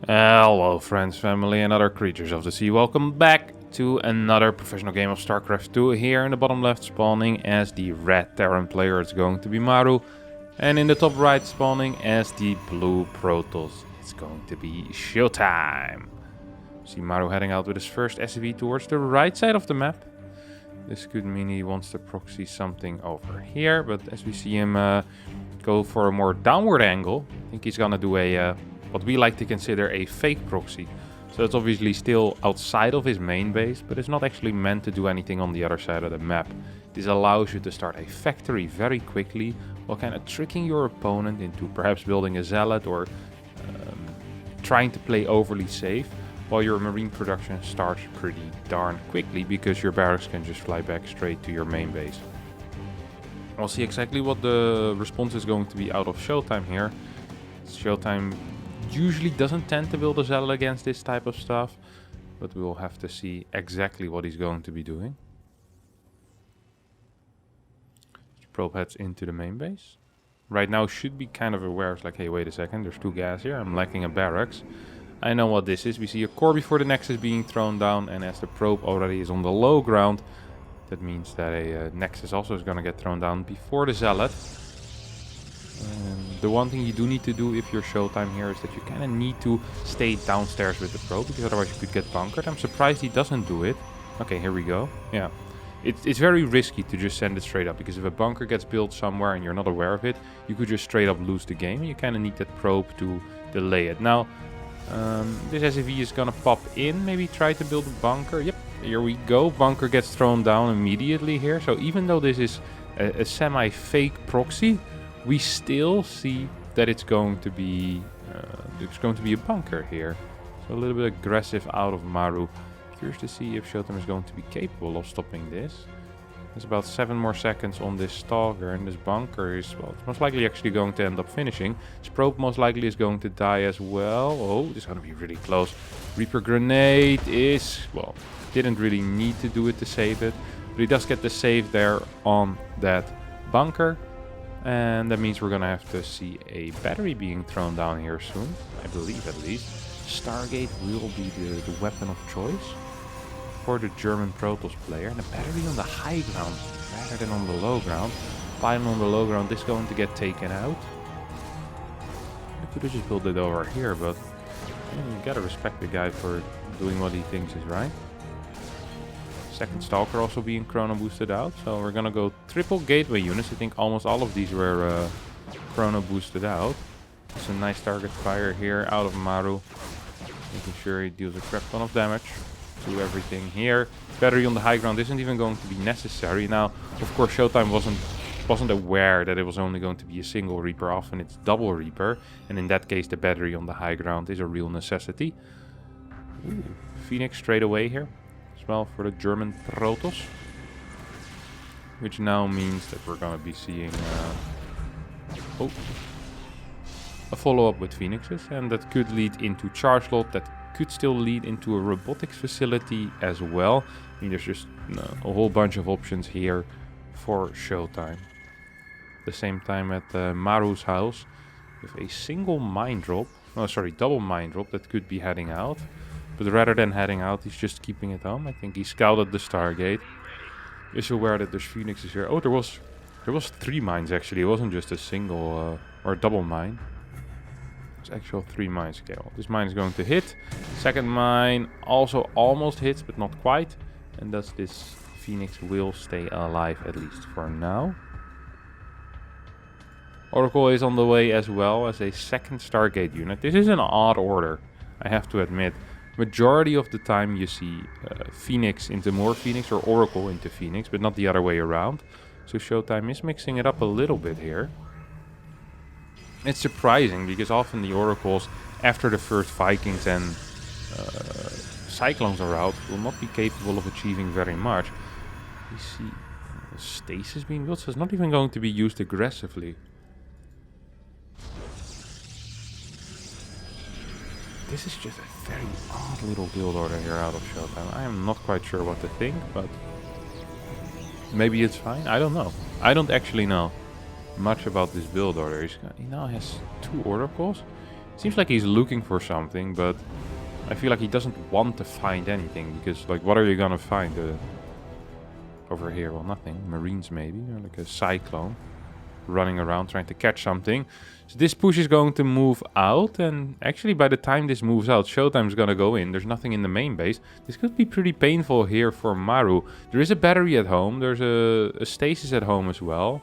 Hello friends, family and other creatures of the sea. Welcome back to another professional game of StarCraft 2. Here in the bottom left spawning as the red Terran player it's going to be Maru. And in the top right spawning as the blue Protoss it's going to be ShoWTimE. See Maru heading out with his first SCV towards the right side of the map. This could mean he wants to proxy something over here, but as we see him go for a more downward angle, I think he's gonna do a what we like to consider a fake proxy. So it's obviously still outside of his main base, but it's not actually meant to do anything on the other side of the map. This allows you to start a factory very quickly, while kind of tricking your opponent into perhaps building a zealot or trying to play overly safe, while your marine production starts pretty darn quickly because your barracks can just fly back straight to your main base. We'll see exactly what the response is going to be out of ShoWTimE here. ShoWTimE usually doesn't tend to build a zealot against this type of stuff, but we will have to see exactly what he's going to be doing. Probe heads into the main base. Right now should be kind of aware, it's like, hey, wait a second, there's two gas here, I'm lacking a barracks. I know what this is. We see a core before the nexus being thrown down, and as the probe already is on the low ground, that means that a nexus also is going to get thrown down before the zealot. The one thing you do need to do if you're ShoWTimE here is that you kind of need to stay downstairs with the probe, because otherwise you could get bunkered. I'm surprised he doesn't do it. Okay, here we go. Yeah. It's very risky to just send it straight up, because if a bunker gets built somewhere and you're not aware of it, you could just straight up lose the game. You kind of need that probe to delay it. Now, this SCV is gonna pop in, maybe try to build a bunker. Yep, here we go. Bunker gets thrown down immediately here. So even though this is a semi-fake proxy, we still see that it's going to be a bunker here. So a little bit aggressive out of Maru. Curious to see if ShoWTimE is going to be capable of stopping this. There's about 7 more seconds on this Stalker, and this bunker is, well, it's most likely actually going to end up finishing. This probe most likely is going to die as well. Oh, this is going to be really close. Reaper Grenade is, well, didn't really need to do it to save it, but he does get the save there on that bunker. And that means we're going to have to see a battery being thrown down here soon, I believe at least. Stargate will be the weapon of choice for the German Protoss player, and a battery on the high ground rather than on the low ground. Final on the low ground is going to get taken out. I could have just built it over here, but you gotta respect the guy for doing what he thinks is right. Second Stalker also being chrono boosted out, so we're gonna go triple gateway units. I think almost all of these were chrono boosted out. It's a nice target fire here out of Maru, making sure he deals a crap ton of damage. Do everything here. Battery on the high ground isn't even going to be necessary. Now, of course, ShoWTimE wasn't aware that it was only going to be a single Reaper. Often it's double Reaper, and in that case the battery on the high ground is a real necessity. Ooh, Phoenix straight away here as well for the German Protoss, which now means that we're going to be seeing a follow-up with Phoenixes, and that could lead into charge lot. That could still lead into a robotics facility as well. I mean, there's just a whole bunch of options here for ShoWTimE. At the same time at Maru's house, with a single mine drop, double mine drop that could be heading out. But rather than heading out, he's just keeping it home. I think he scouted the Stargate. Is aware that there's Phoenixes here. Oh, there was 3 mines actually. It wasn't just a single or a double mine. Actual 3 mines. Okay, well, this mine is going to hit. Second mine also almost hits, but not quite. And thus this Phoenix will stay alive, at least for now. Oracle is on the way as well as a second Stargate unit. This is an odd order, I have to admit. Majority of the time you see Phoenix into more Phoenix or Oracle into Phoenix, but not the other way around. So ShoWTimE is mixing it up a little bit here. It's surprising because often the Oracles, after the first Vikings and Cyclones are out, will not be capable of achieving very much. We see stasis being built, so it's not even going to be used aggressively. This is just a very odd little build order here out of ShoWTimE. I am not quite sure what to think, but maybe it's fine. I don't know. I don't actually know much about this build order. He now has 2 oracles. Seems like he's looking for something, but I feel like he doesn't want to find anything, because, like, what are you gonna find over here? Well, nothing. Marines maybe, or like a cyclone running around trying to catch something. So this push is going to move out, and actually by the time this moves out, ShoWTimE is gonna go in. There's nothing in the main base. This could be pretty painful here for Maru. There is a battery at home. There's a stasis at home as well.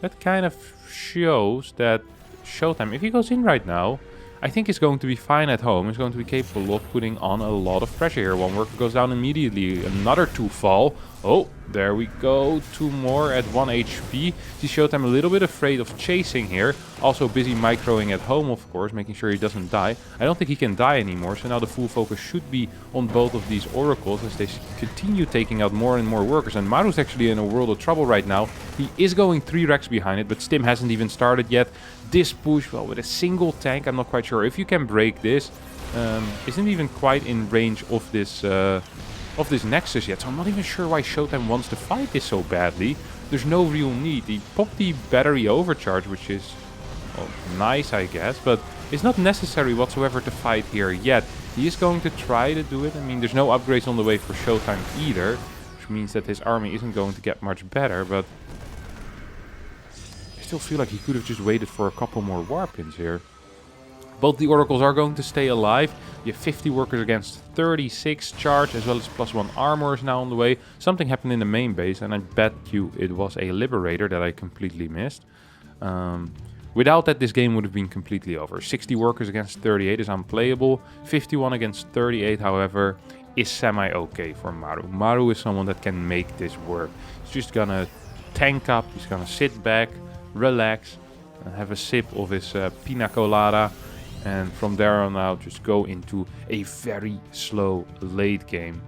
That kind of shows that ShoWTimE, if he goes in right now, I think he's going to be fine at home. He's going to be capable of putting on a lot of pressure here. One worker goes down immediately. Another 2 fall. Oh, there we go. 2 more at 1 HP. See ShoWTimE a little bit afraid of chasing here. Also busy microing at home, of course, making sure he doesn't die. I don't think he can die anymore, so now the full focus should be on both of these oracles as they continue taking out more and more workers. And Maru's actually in a world of trouble right now. He is going 3 wrecks behind it, but STIM hasn't even started yet. This push, well, with a single tank, I'm not quite sure if you can break this. Isn't even quite in range of this Nexus yet, so I'm not even sure why ShoWTimE wants to fight this so badly. There's no real need. He popped the battery overcharge, which is, well, nice, I guess, but it's not necessary whatsoever to fight here yet. He is going to try to do it. I mean, there's no upgrades on the way for ShoWTimE either, which means that his army isn't going to get much better, but I still feel like he could have just waited for a couple more warpins here. Both the oracles are going to stay alive. You have 50 workers against 36 charge, as well as +1 armor is now on the way. Something happened in the main base, and I bet you it was a liberator that I completely missed. Without that, this game would have been completely over. 60 workers against 38 is unplayable. 51 against 38, however, is semi-okay for Maru. Maru is someone that can make this work. He's just gonna tank up, he's gonna sit back, relax, and have a sip of his pina colada. And from there on out, just go into a very slow late game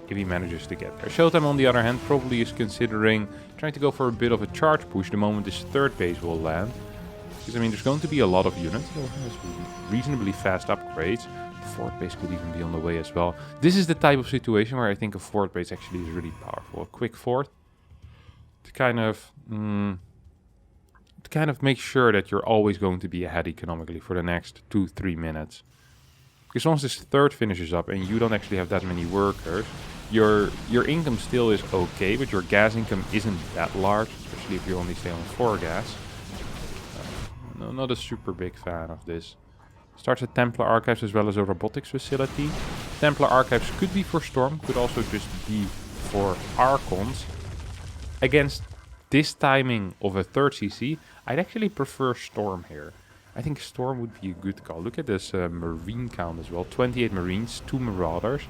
if he manages to get there. ShoWTimE, on the other hand, probably is considering trying to go for a bit of a charge push the moment this 3rd base will land. Because, I mean, there's going to be a lot of units. Reasonably fast upgrades. The 4th base could even be on the way as well. This is the type of situation where I think a 4th base actually is really powerful. A quick 4th to kind of make sure that you're always going to be ahead economically for the next 2-3 minutes. Because once this 3rd finishes up and you don't actually have that many workers, your income still is okay, but your gas income isn't that large, especially if you only stay on 4 gas. No, not a super big fan of this. Starts at Templar Archives as well as a robotics facility. Templar Archives could be for Storm, could also just be for Archons. Against this timing of a 3rd CC, I'd actually prefer Storm here. I think Storm would be a good call. Look at this Marine count as well. 28 Marines, 2 Marauders.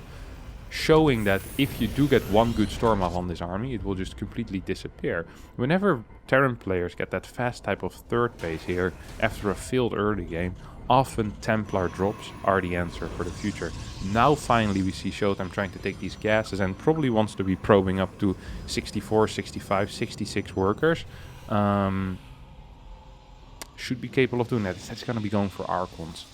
Showing that if you do get one good Storm off on this army, it will just completely disappear. Whenever Terran players get that fast type of 3rd base here after a failed early game, often Templar drops are the answer for the future. Now finally we see ShoWTimE trying to take these gases and probably wants to be probing up to 64, 65, 66 workers. Should be capable of doing that. That's going to be going for Archons.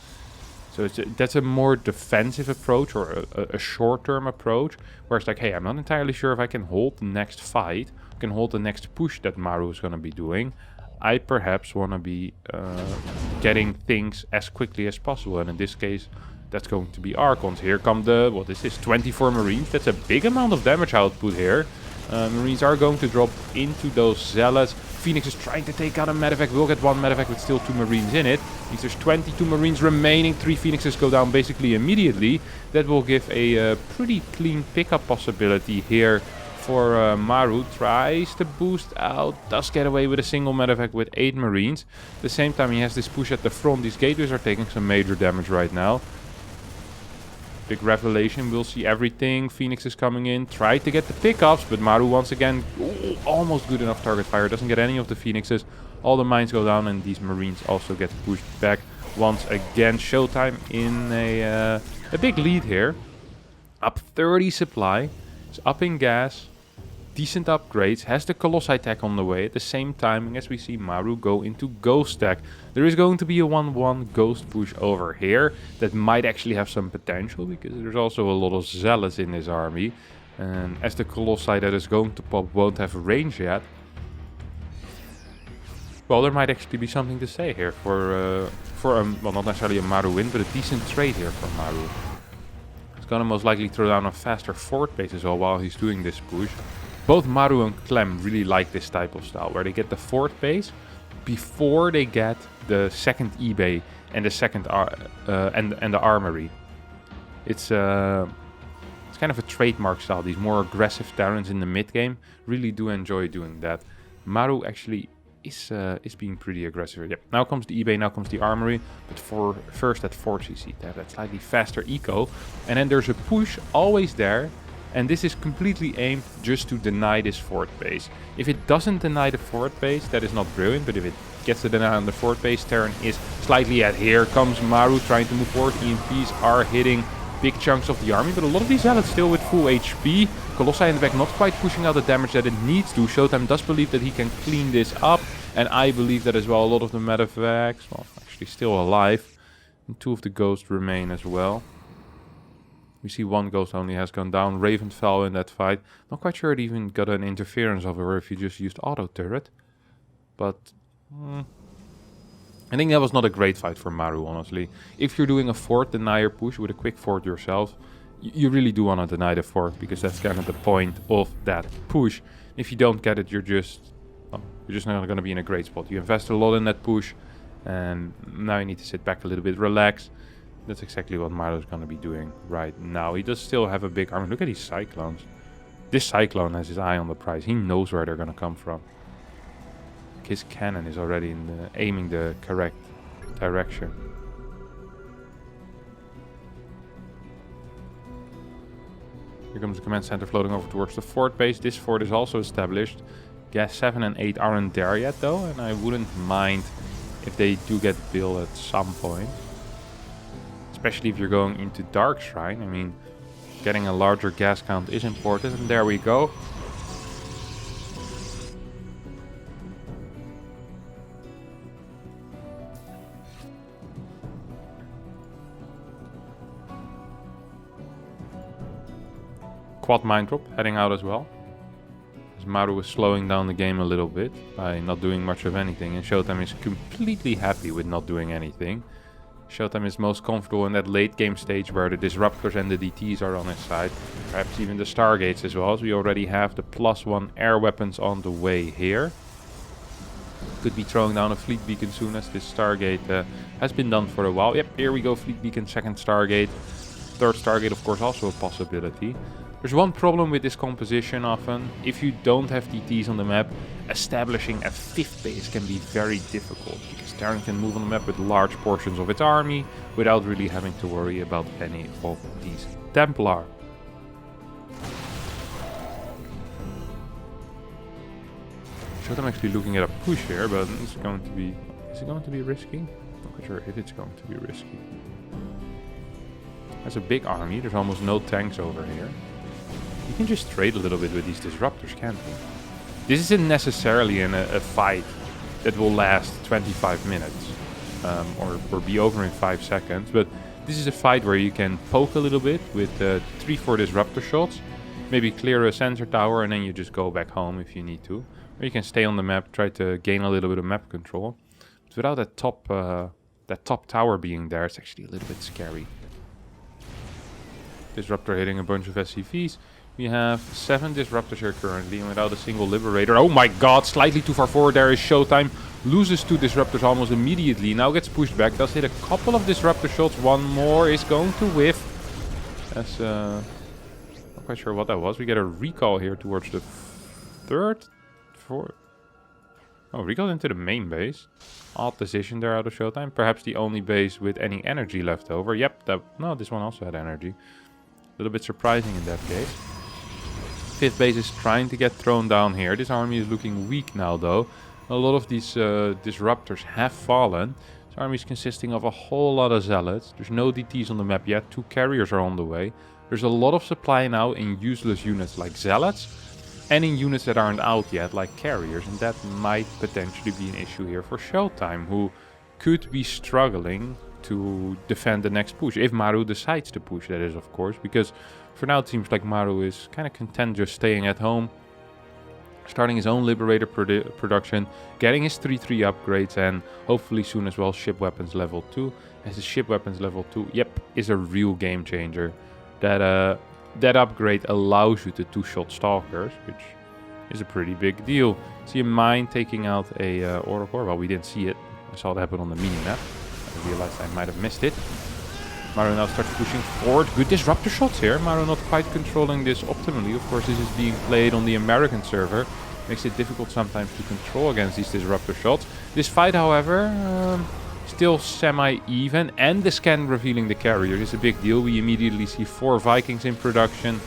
So that's a more defensive approach, or a short-term approach, where it's like, hey, I'm not entirely sure if I can hold the next fight, can hold the next push that Maru is going to be doing. I perhaps want to be getting things as quickly as possible, and in this case, that's going to be Archons. Here come the, what is this, 24 Marines. That's a big amount of damage output here. Marines are going to drop into those Zealots. Phoenix is trying to take out a medevac. Will get 1 medevac with still 2 Marines in it. Means there's 22 Marines remaining. 3 Phoenixes go down basically immediately. That will give a pretty clean pickup possibility here for Maru. Tries to boost out. Does get away with a single medevac with 8 Marines. At the same time, he has this push at the front. These gateways are taking some major damage right now. Big revelation, we'll see everything. Phoenix is coming in, try to get the pickups, but Maru once again, almost good enough target fire, doesn't get any of the Phoenixes. All the mines go down and these Marines also get pushed back. Once again, ShoWTimE in a big lead here. Up 30 supply, it's up in gas, decent upgrades, has the Colossi tech on the way at the same timing as we see Maru go into Ghost tech. There is going to be a 1-1 Ghost push over here that might actually have some potential, because there's also a lot of Zealots in this army. And as the Colossi that is going to pop won't have range yet, Well, there might actually be something to say here for well, not necessarily a Maru win, but a decent trade here for Maru. He's gonna most likely throw down a faster fort base as well while he's doing this push. Both Maru and Clem really like this type of style, where they get the fort base before they get the second eBay and the second and the armory. It's kind of a trademark style. These more aggressive Terrans in the mid game really do enjoy doing that. Maru actually is being pretty aggressive. Yep. Now comes the eBay, now comes the armory, but for first that fort CC to have that slightly faster eco, and then there's a push always there, and this is completely aimed just to deny this fort base. If it doesn't deny the fort base, that is not brilliant, but if it gets to deny on the fort base, Terran is slightly ahead. Here comes Maru trying to move forward. EMPs are hitting big chunks of the army, but a lot of these zealots still with full HP. Colossi in the back not quite pushing out the damage that it needs to. ShoWTimE does believe that he can clean this up, and I believe that as well. A lot of the medevacs, well, actually still alive, and 2 of the ghosts remain as well. We see 1 ghost only has gone down. Raven fell in that fight. Not quite sure it even got an interference of her if you just used auto turret, but I think that was not a great fight for Maru, honestly. If you're doing a fort denier push with a quick fort yourself, you really do want to deny the fort, because that's kind of the point of that push. If you don't get it, you're just not going to be in a great spot. You invest a lot in that push, and now you need to sit back a little bit, relax. That's exactly what Maru is going to be doing right now. He does still have a big army. Look at these cyclones. This cyclone has his eye on the prize. He knows where they're going to come from. His cannon is already aiming the correct direction. Here comes the command center floating over towards the fort base. This fort is also established. Gas 7 and 8 aren't there yet though, and I wouldn't mind if they do get built at some point. Especially if you're going into Dark Shrine. I mean, getting a larger gas count is important, and there we go. Quad mine drop heading out as well. As Maru is slowing down the game a little bit by not doing much of anything, and ShoWTimE is completely happy with not doing anything. ShoWTimE is most comfortable in that late game stage where the Disruptors and the DTs are on his side. Perhaps even the Stargates as well, as we already have the +1 air weapons on the way here. Could be throwing down a fleet beacon soon, as this Stargate has been done for a while. Yep, here we go, fleet beacon, second Stargate. Third Stargate, of course, also a possibility. There's one problem with this composition often. If you don't have DTs on the map, establishing a 5th base can be very difficult, because Terran can move on the map with large portions of its army without really having to worry about any of these Templar. ShoWTimE actually looking at a push here, but it's going to be... Is it going to be risky? Not quite sure if it's going to be risky. That's a big army, there's almost no tanks over here. You can just trade a little bit with these Disruptors, can't you? This isn't necessarily a fight that will last 25 minutes or be over in 5 seconds, but this is a fight where you can poke a little bit with 3-4 Disruptor shots, maybe clear a sensor tower, and then you just go back home if you need to. Or you can stay on the map, try to gain a little bit of map control. But without that top tower being there, it's actually a little bit scary. Disruptor hitting a bunch of SCVs. We have 7 Disruptors here currently, and without a single Liberator. Oh my god, slightly too far forward there is ShoWTimE. Loses 2 Disruptors almost immediately. Now gets pushed back. Does hit a couple of Disruptor shots. One more is going to whiff. That's, not quite sure what that was. We get a recall here towards the 3rd, 4th. Oh, recall into the main base. Odd decision there out of ShoWTimE. Perhaps the only base with any energy left over. Yep, no, this one also had energy. A little bit surprising in that case. 5th base is trying to get thrown down here. This army is looking weak now though. A lot of these Disruptors have fallen. This army is consisting of a whole lot of Zealots. There's no DTs on the map yet. 2 carriers are on the way. There's a lot of supply now in useless units like Zealots, and in units that aren't out yet like carriers. And that might potentially be an issue here for ShoWTimE, who could be struggling to defend the next push. If Maru decides to push, that is, of course. Because for now it seems like Maru is kind of content just staying at home, starting his own Liberator production, getting his 3-3 upgrades, and hopefully soon as well ship weapons level 2. As his ship weapons level 2, yep, is a real game changer. That upgrade allows you to 2-shot Stalkers, which is a pretty big deal. See a mine taking out a Oracle. Well, we didn't see it. I saw it happen on the mini-map. I realized I might have missed it. Maru now starts pushing forward. Good Disruptor shots here. Maru not quite controlling this optimally. Of course, this is being played on the American server. Makes it difficult sometimes to control against these Disruptor shots. This fight, however, still semi-even. And the scan revealing the carrier is a big deal. We immediately see 4 Vikings in production.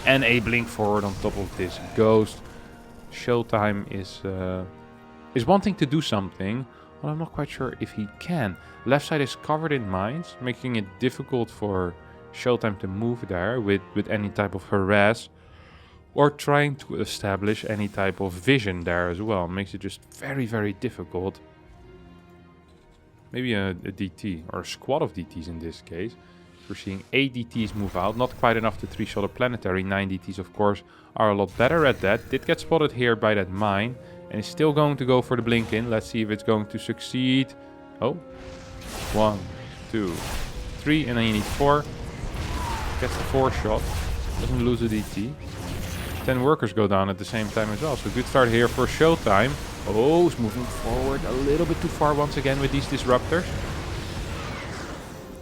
And a blink forward on top of this Ghost. ShoWTimE is wanting to do something. Well, I'm not quite sure if he can. Left side is covered in mines, making it difficult for ShoWTimE to move there with any type of harass. Or trying to establish any type of vision there as well. Makes it just very, very difficult. Maybe a DT, or a squad of DTs in this case. We're seeing 8 DTs move out, not quite enough to 3-shot a planetary. 9 DTs, of course, are a lot better at that. Did get spotted here by that mine, and is still going to go for the blink in. Let's see if it's going to succeed. Oh, 1, 2, 3, and then you need 4. Gets the 4-shot, doesn't lose a DT. 10 workers go down at the same time as well, so good start here for ShoWTimE. Oh, it's moving forward a little bit too far once again with these Disruptors.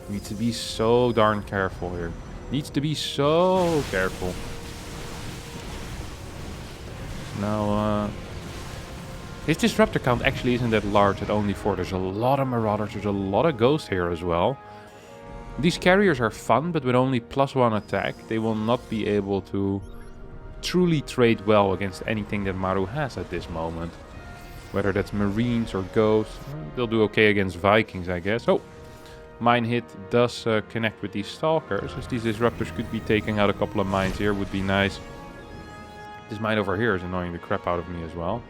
Needs to be so darn careful here. Needs to be so careful. Now, his Disruptor count actually isn't that large at only 4. There's a lot of Marauders, there's a lot of Ghosts here as well. These carriers are fun, but with only +1 attack, they will not be able to truly trade well against anything that Maru has at this moment. Whether that's Marines or Ghosts, they'll do okay against Vikings, I guess. Oh! Mine hit does connect with these Stalkers, as these Disruptors could be taking out a couple of mines here, would be nice. This mine over here is annoying the crap out of me as well.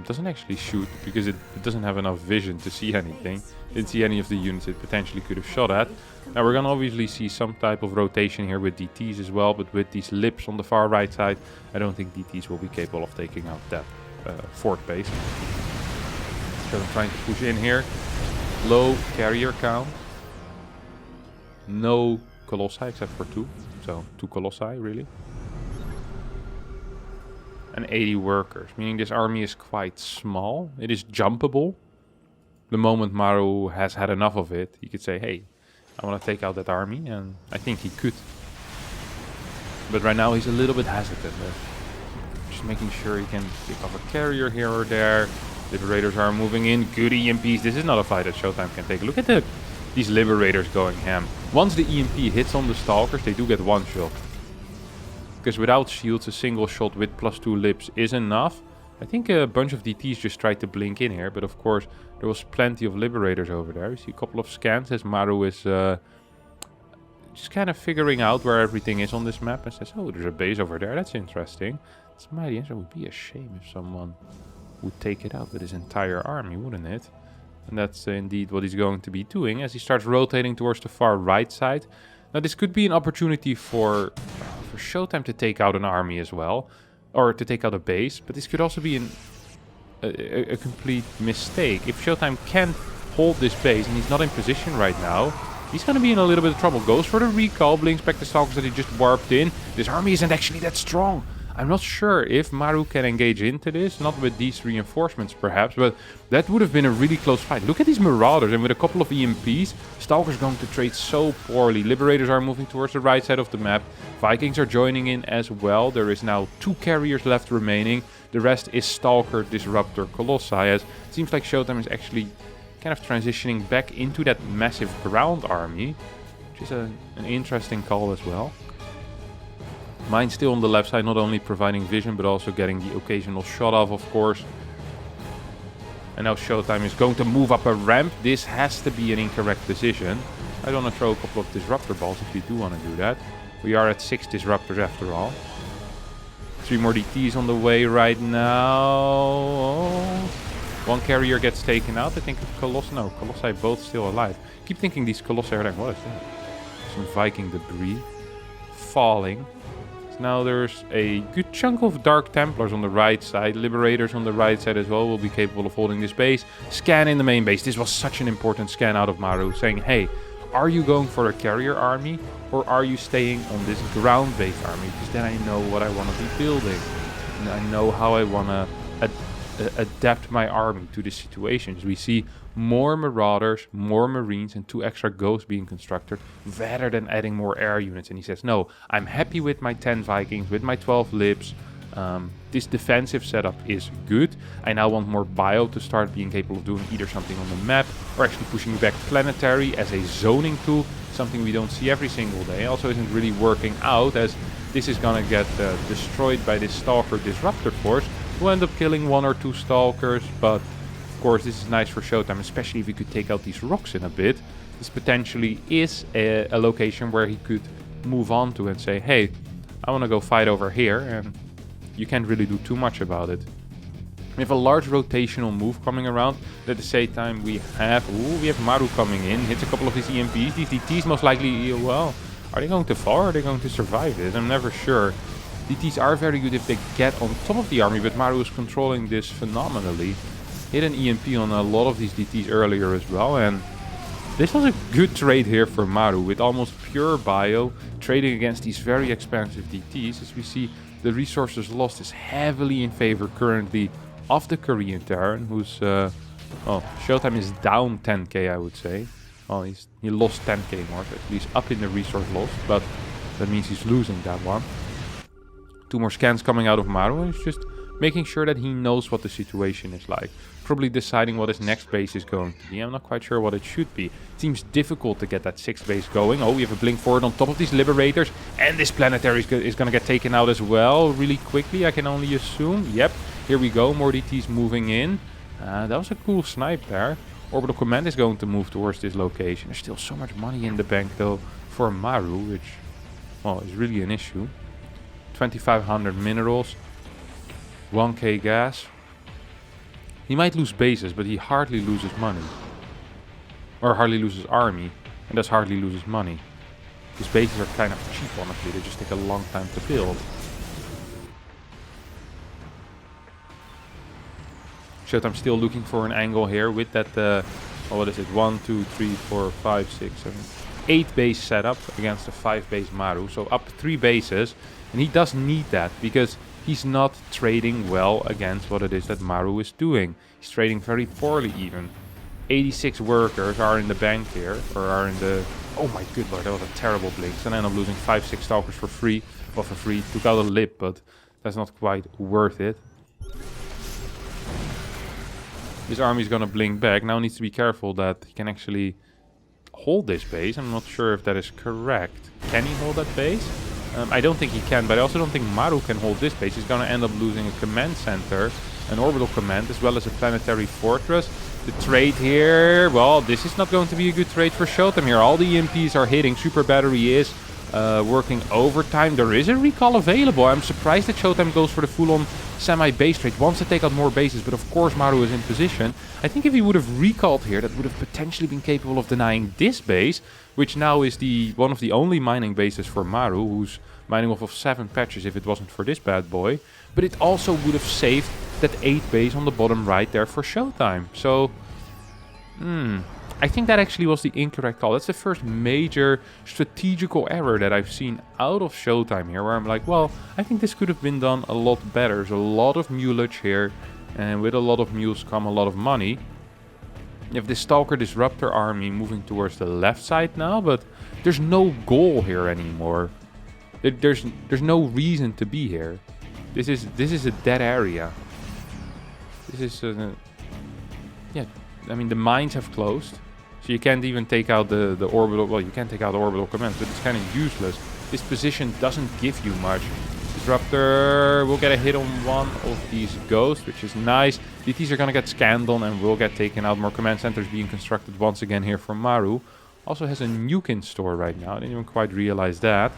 Doesn't actually shoot, because it doesn't have enough vision to see anything. Didn't see any of the units it potentially could have shot at. Now we're gonna obviously see some type of rotation here with DTs as well, but with these lips on the far right side, I don't think DTs will be capable of taking out that fort base. So I'm trying to push in here. Low carrier count. No Colossi except for 2. So 2 Colossi really. And 80 workers, meaning this army is quite small. It is jumpable. The moment Maru has had enough of it, he could say, hey, I want to take out that army, and I think he could. But right now he's a little bit hesitant. Just making sure he can pick up a carrier here or there. Liberators are moving in. Good EMPs. This is not a fight that ShoWTimE can take. Look at these Liberators going ham. Once the EMP hits on the Stalkers, they do get 1 shot. Because without shields, a single shot with +2 lips is enough. I think a bunch of DTs just tried to blink in here, but of course there was plenty of Liberators over there. We see a couple of scans as Maru is just kind of figuring out where everything is on this map and says, oh, there's a base over there, that's interesting. It's mighty interesting. It would be a shame if someone would take it out with his entire army, wouldn't it? And that's indeed what he's going to be doing as he starts rotating towards the far right side. Now this could be an opportunity for ShoWTimE to take out an army as well, or to take out a base, but this could also be a complete mistake. If ShoWTimE can't hold this base and he's not in position right now, he's going to be in a little bit of trouble. Goes for the recall, blinks back the Stalkers that he just warped in. This army isn't actually that strong. I'm not sure if Maru can engage into this, not with these reinforcements perhaps, but that would have been a really close fight. Look at these Marauders, and with a couple of EMPs, Stalkers going to trade so poorly. Liberators are moving towards the right side of the map. Vikings are joining in as well. There is now 2 carriers left remaining. The rest is Stalker, Disruptor, Colossi, as it seems like ShoWTimE is actually kind of transitioning back into that massive ground army, which is an interesting call as well. Mine still on the left side, not only providing vision, but also getting the occasional shot off, of course. And now ShoWTimE is going to move up a ramp. This has to be an incorrect decision. I don't want to throw a couple of Disruptor balls if we do want to do that. We are at 6 Disruptors after all. 3 more DTs on the way right now. 1 carrier gets taken out. I think Colossi, no, Colossi both still alive. Keep thinking these Colossi are like, what is that? Some Viking debris falling. Now there's a good chunk of Dark Templars on the right side. Liberators on the right side as well will be capable of holding this base. Scan in the main base. This was such an important scan out of Maru, saying, hey, are you going for a carrier army or are you staying on this ground-based army? Because then I know what I want to be building. And I know how I want to adapt my army to the situations. We see more Marauders, more Marines, and 2 extra Ghosts being constructed rather than adding more air units. And he says, no, I'm happy with my 10 Vikings, with my 12 Libs. This defensive setup is good. I now want more bio to start being capable of doing either something on the map or actually pushing back planetary as a zoning tool, something we don't see every single day. Also isn't really working out, as this is gonna get destroyed by this Stalker Disruptor force. We'll end up killing 1 or 2 Stalkers, but of course this is nice for ShoWTimE, especially if he could take out these rocks in a bit. This potentially is a location where he could move on to and say, hey, I want to go fight over here, and you can't really do too much about it. We have a large rotational move coming around. At the same time we have Maru coming in, hits a couple of these EMPs. These DTs most likely, well, are they going to fall or are they going to survive this? I'm never sure. DTs are very good if they get on top of the army, but Maru is controlling this phenomenally. Hit an EMP on a lot of these DTs earlier as well, and this was a good trade here for Maru with almost pure bio, trading against these very expensive DTs. As we see, the resources lost is heavily in favor currently of the Korean Terran, who's, well, ShoWTimE is down 10k, I would say. Well, he lost 10k more, so he's up in the resource loss, but that means he's losing that one. 2 more scans coming out of Maru, and he's just making sure that he knows what the situation is like. Probably deciding what his next base is going to be. I'm not quite sure what it should be. It seems difficult to get that 6th base going. Oh, we have a blink forward on top of these Liberators, and this planetary is going to get taken out as well really quickly, I can only assume. Yep, here we go, more DTs moving in. That was a cool snipe there. Orbital Command is going to move towards this location. There's still so much money in the bank though for Maru, which, well, is really an issue. 2,500 minerals, 1k gas. He might lose bases, but he hardly loses money. Or hardly loses army, and thus hardly loses money. His bases are kind of cheap, honestly. They just take a long time to build. ShoWTimE still looking for an angle here with that, what is it, 1, 2, 3, 4, 5, 6, 7, 8 base setup against a 5 base Maru. So up 3 bases, and he does need that because he's not trading well against what it is that Maru is doing. He's trading very poorly even. 86 workers are in the bank here, or are in the... Oh my good lord, that was a terrible blink. And I end up losing 5-6 Stalkers for free. Well, for free, took out a lip, but that's not quite worth it. This army is gonna blink back. Now needs to be careful that he can actually hold this base. I'm not sure if that is correct. Can he hold that base? I don't think he can, but I also don't think Maru can hold this base. He's going to end up losing a command center, an orbital command, as well as a planetary fortress. The trade here, well, this is not going to be a good trade for ShoWTimE here. All the EMPs are hitting. Super battery is working overtime. There is a recall available. I'm surprised that ShoWTimE goes for the full-on semi-base trade. Wants to take out more bases, but of course Maru is in position. I think if he would have recalled here, that would have potentially been capable of denying this base, which now is one of the only mining bases for Maru, who's mining off of 7 patches if it wasn't for this bad boy. But it also would have saved that 8 base on the bottom right there for ShoWTimE. So, I think that actually was the incorrect call. That's the first major strategical error that I've seen out of ShoWTimE here, where I'm like, well, I think this could have been done a lot better. There's a lot of mulage here, and with a lot of mules come a lot of money. You have this Stalker Disruptor army moving towards the left side now, but there's no goal here anymore. There's no reason to be here. This is a dead area. This is yeah, I mean the mines have closed, so you can't even take out the orbital. Well, you can take out the orbital commands, but it's kind of useless. This position doesn't give you much. Disruptor will get a hit on one of these ghosts, which is nice. DTs are gonna get scanned on and will get taken out. More command centers being constructed once again here for Maru. Also has a nuke in store right now. I didn't even quite realize that.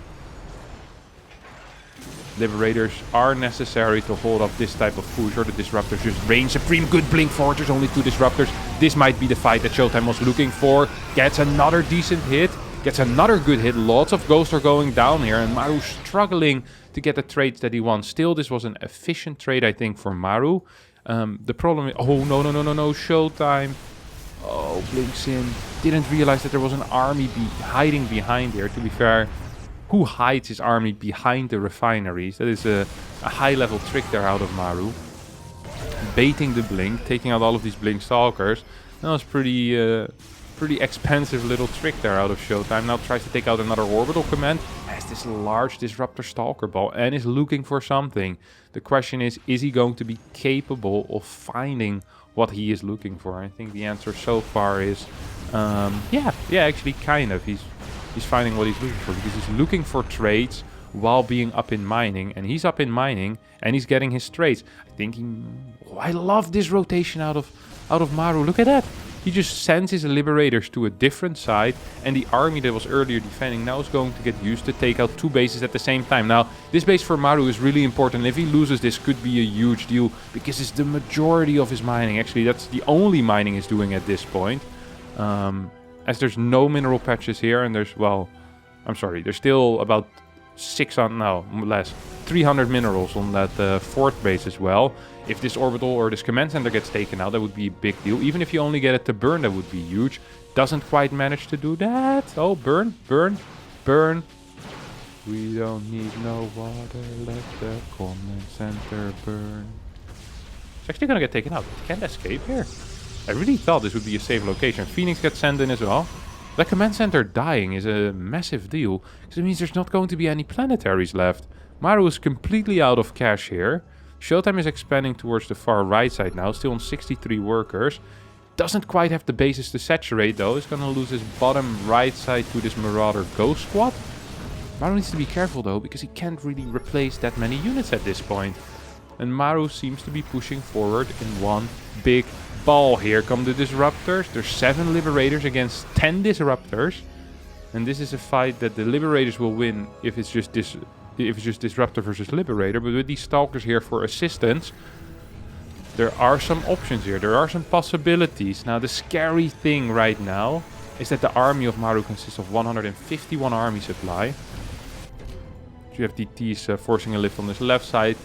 Liberators are necessary to hold up this type of push, or the Disruptors just reign supreme. Good blink forward, there's only 2 Disruptors. This might be the fight that ShoWTimE was looking for. Gets another decent hit. Gets another good hit. Lots of ghosts are going down here, and Maru struggling to get the trades that he wants. Still, this was an efficient trade, I think, for Maru. The problem is... Oh, no. ShoWTimE. Oh, blinks in. Didn't realize that there was an army hiding behind here. To be fair, who hides his army behind the refineries? That is a high-level trick there out of Maru. Baiting the blink, taking out all of these blink stalkers. That was pretty expensive little trick there out of ShoWTimE. Now tries to take out another orbital command. Has this large disruptor stalker ball and is looking for something. The question is he going to be capable of finding what he is looking for? I think the answer so far is yeah, actually kind of. He's finding what he's looking for, because he's looking for trades while being up in mining, and he's up in mining and he's getting his trades. I think I love this rotation out of Maru. Look at that. He just sends his liberators to a different side, and the army that was earlier defending now is going to get used to take out 2 bases at the same time. Now, this base for Maru is really important. If he loses, this could be a huge deal, because it's the majority of his mining. Actually, that's the only mining he's doing at this point. As there's no mineral patches here, and there's, well, I'm sorry, there's still about 300 minerals on that 4th base as well. If this orbital or this command center gets taken out, that would be a big deal. Even if you only get it to burn, that would be huge. Doesn't quite manage to do that. Oh, burn. We don't need no water, let the command center burn. It's actually gonna get taken out. It can't escape here. I really thought this would be a safe location. Phoenix gets sent in as well. The command center dying is a massive deal, because it means there's not going to be any planetaries left. Maru is completely out of cash here. ShoWTimE is expanding towards the far right side now, still on 63 workers. Doesn't quite have the bases to saturate though. He's gonna lose his bottom right side to this Marauder Ghost Squad. Maru needs to be careful though, because he can't really replace that many units at this point. And Maru seems to be pushing forward in one big ball. Here come the Disruptors. There's 7 Liberators against 10 Disruptors. And this is a fight that the Liberators will win if it's just Disruptor versus Liberator. But with these Stalkers here for assistance, there are some options here. There are some possibilities. Now, the scary thing right now is that the army of Maru consists of 151 army supply. So you have DTs forcing a lift on this left side.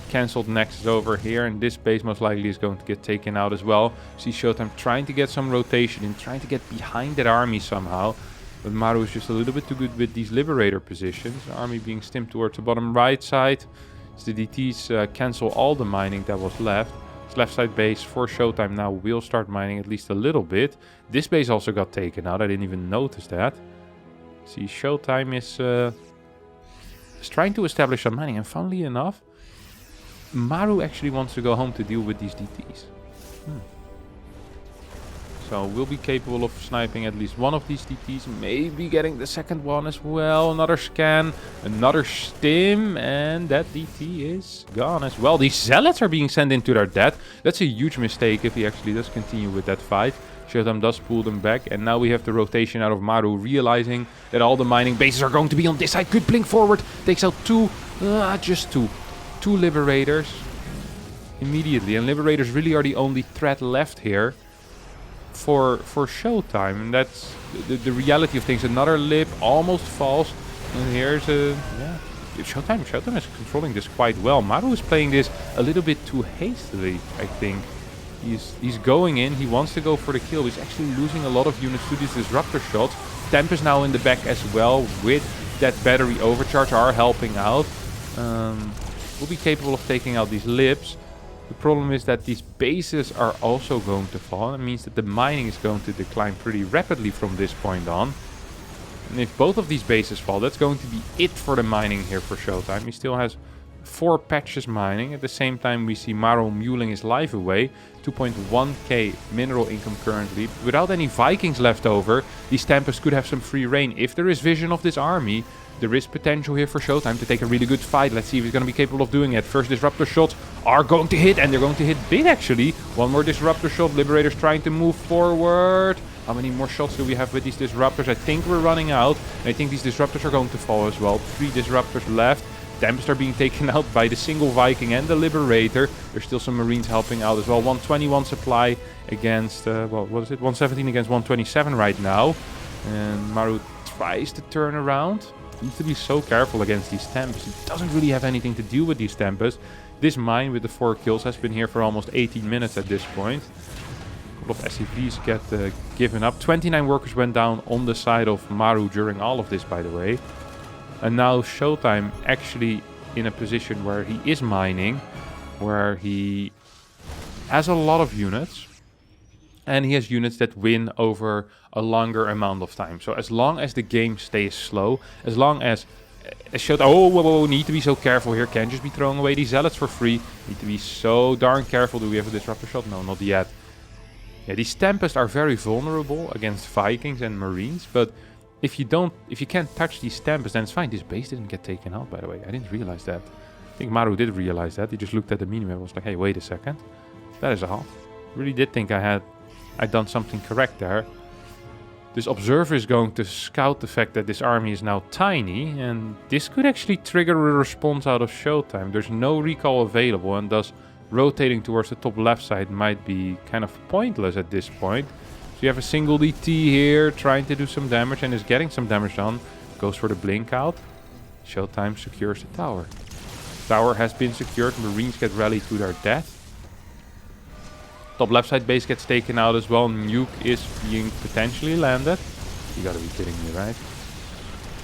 Cancelled next is over here, and this base most likely is going to get taken out as well. See ShoWTimE trying to get some rotation in, trying to get behind that army somehow. But Maru is just a little bit too good with these Liberator positions. The army being stimmed towards the bottom right side. As the DTs cancel all the mining that was left. This left side base for ShoWTimE now will start mining at least a little bit. This base also got taken out. I didn't even notice that. See, ShoWTimE is trying to establish some mining, and funnily enough, Maru actually wants to go home to deal with these DTs. So we'll be capable of sniping at least one of these DTs, maybe getting the second one as well. Another scan, another stim, and that DT is gone as well. These Zealots are being sent into their death. That's a huge mistake if he actually does continue with that fight. ShoWTimE does pull them back, and now we have the rotation out of Maru, realizing that all the mining bases are going to be on this side. Good blink forward, takes out just two Liberators immediately, and Liberators really are the only threat left here for ShoWTimE, and that's the reality of things. Another lib almost falls, and here's ShoWTimE is controlling this quite well. Maru is playing this a little bit too hastily, I think. He's going in, he wants to go for the kill. He's actually losing a lot of units to these Disruptor shots. Temp is now in the back as well, with that battery overcharge are helping out. Will be capable of taking out these libs. The problem is that these bases are also going to fall. It means that the mining is going to decline pretty rapidly from this point on. And if both of these bases fall, that's going to be it for the mining here for ShoWTimE. He still has 4 patches mining. At the same time, we see Maru muling his life away. 2.1k mineral income currently. Without any Vikings left over, these Tempests could have some free reign. If there is vision of this army, there is potential here for ShoWTimE to take a really good fight. Let's see if he's going to be capable of doing it. First Disruptor shots are going to hit, and they're going to hit big actually. One more Disruptor shot. Liberators trying to move forward. How many more shots do we have with these Disruptors? I think we're running out. And I think these Disruptors are going to fall as well. 3 Disruptors left. Tempests are being taken out by the single Viking and the Liberator. There's still some Marines helping out as well. 121 supply against, what is it? 117 against 127 right now. And Maru tries to turn around. Needs to be so careful against these Tempests. He doesn't really have anything to deal with these Tempests. This mine with the 4 kills has been here for almost 18 minutes at this point. A couple of SCVs get given up. 29 workers went down on the side of Maru during all of this, by the way. And now ShoWTimE actually in a position where he is mining, where he has a lot of units. And he has units that win over a longer amount of time. So as long as the game stays slow, as long as ShoWTimE... Oh, whoa, need to be so careful here. Can't just be throwing away these zealots for free. Need to be so darn careful. Do we have a disruptor shot? No, not yet. Yeah, these Tempests are very vulnerable against Vikings and Marines. But if you can't touch these Tempests, then it's fine. This base didn't get taken out, by the way. I didn't realize that. I think Maru did realize that. He just looked at the minimap and was like, hey, wait a second. That is all. Really did think I'd done something correct there. This observer is going to scout the fact that this army is now tiny, and this could actually trigger a response out of ShoWTimE. There's no recall available, and thus rotating towards the top left side might be kind of pointless at this point. So you have a single DT here trying to do some damage and is getting some damage done. Goes for the blink out. ShoWTimE secures the tower. Tower has been secured. Marines get rallied to their death. Top left side base gets taken out as well. Nuke is being potentially landed. You gotta be kidding me, right?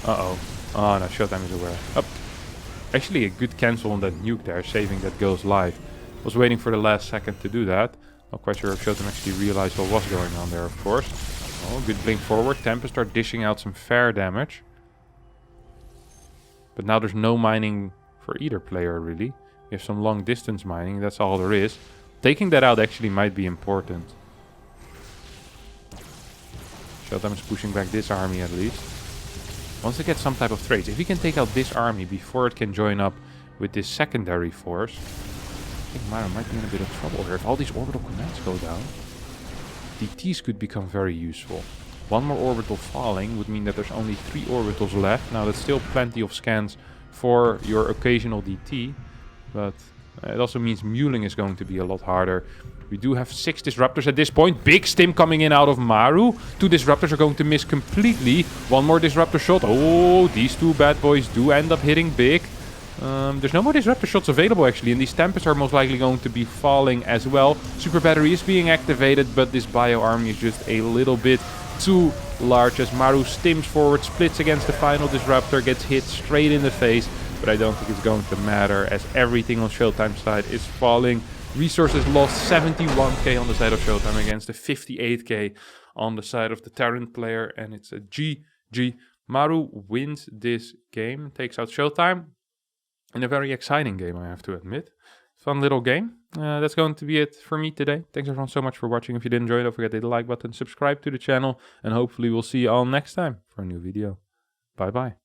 Uh-oh. Oh no, ShoWTimE is aware. Up. Actually a good cancel on that nuke there, saving that goes live. Was waiting for the last second to do that. Not quite sure if ShoWTimE actually realized what was going on there, of course. Oh, good blink forward. Tempest are dishing out some fair damage. But now there's no mining for either player, really. We have some long distance mining, that's all there is. Taking that out actually might be important. ShoWTimE is pushing back this army at least. Wants to get some type of trades. If he can take out this army before it can join up with this secondary force, I think Maru might be in a bit of trouble here. If all these orbital commands go down, DTs could become very useful. One more orbital falling would mean that there's only 3 orbitals left. Now that's still plenty of scans for your occasional DT, but it also means muling is going to be a lot harder. We do have 6 disruptors at this point. Big stim coming in out of Maru. 2 disruptors are going to miss completely. One more disruptor shot. Oh, these 2 bad boys do end up hitting big. There's no more disruptor shots available actually, and these Tempests are most likely going to be falling as well. Super battery is being activated, but this bio army is just a little bit too large as Maru stims forward, splits against the final disruptor, gets hit straight in the face. But I don't think it's going to matter as everything on ShoWTimE's side is falling. Resources lost 71k on the side of ShoWTimE against the 58k on the side of the Terran player. And it's a GG. Maru wins this game, takes out ShoWTimE. In a very exciting game, I have to admit. Fun little game. That's going to be it for me today. Thanks everyone so much for watching. If you did enjoy, don't forget to hit the like button, subscribe to the channel. And hopefully we'll see you all next time for a new video. Bye bye.